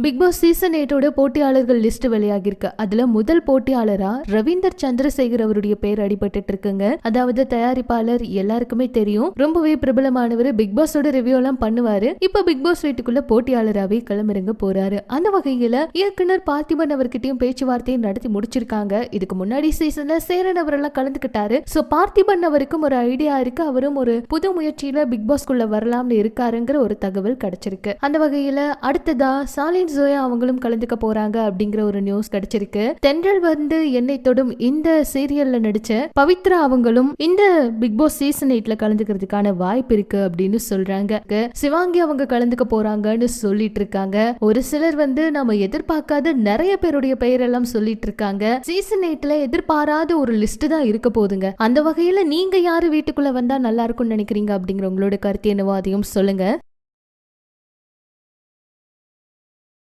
Big Boss season 8 போட்டியாளர்கள் list வெளியாகிருக்கு. அதுல முதல் போட்டியாளரா ரவீந்தர் சந்திரசேகர் அவருடைய பேர் அடிபட்டு இருக்குங்க. அதாவது தயாரிப்பாளர் எல்லாருக்குமே தெரியும், ரொம்பவே பிரபலமானவர், பிக் பாஸோட ரிவ்யூ எல்லாம் பண்ணுவாரு. இப்ப பிக் பாஸ் வீட்டுக்குள்ள போட்டியாளராகவே களமிறங்க போறாரு. அந்த வகையில இயக்குனர் பார்த்திபன் அவர்கிட்டயும் பேச்சுவார்த்தையை நடத்தி முடிச்சிருக்காங்க. இதுக்கு முன்னாடி சீசன்ல சேரன் அவரெல்லாம் கலந்துக்கிட்டாரு. சோ பார்த்திபன் அவருக்கும் ஒரு ஐடியா இருக்கு, அவரும் ஒரு புது முயற்சியில பிக் பாஸ்குள்ள வரலாம்னு இருக்காருங்கிற ஒரு தகவல் கிடைச்சிருக்கு. அந்த வகையில அடுத்ததா சாலின் ஜோயா அவங்களும் கலந்துக்க போறாங்க அப்படிங்கிற ஒரு நியூஸ் கிடைச்சிருக்கு. தென்றல் வந்து என்னை தொடும் இந்த சீரியல்ல நடிச்ச பவித்ரா அவங்களும் இந்த பிக் பாஸ் சீசன் 8ல கலந்துக்கிறதுக்கான வாய்ப்பு இருக்கு அப்படின்னு சொல்றாங்க. சிவாங்கி அவங்க கலந்துக்க போறாங்கன்னு சொல்லிட்டு இருக்காங்க. ஒரு சிலர் வந்து நம்ம எதிர்பார்க்காத நிறைய பேருடைய பெயரெல்லாம் சொல்லிட்டு இருக்காங்க. சீசன் 8ல எதிர்பாராத ஒரு லிஸ்ட் தான் இருக்க போதுங்க. அந்த வகையில நீங்க யாரு வீட்டுக்குள்ள வந்தா நல்லா இருக்கும்னு நினைக்கிறீங்க அப்படிங்கிற உங்களோட கருத்து என்னவோ அதையும் சொல்லுங்க.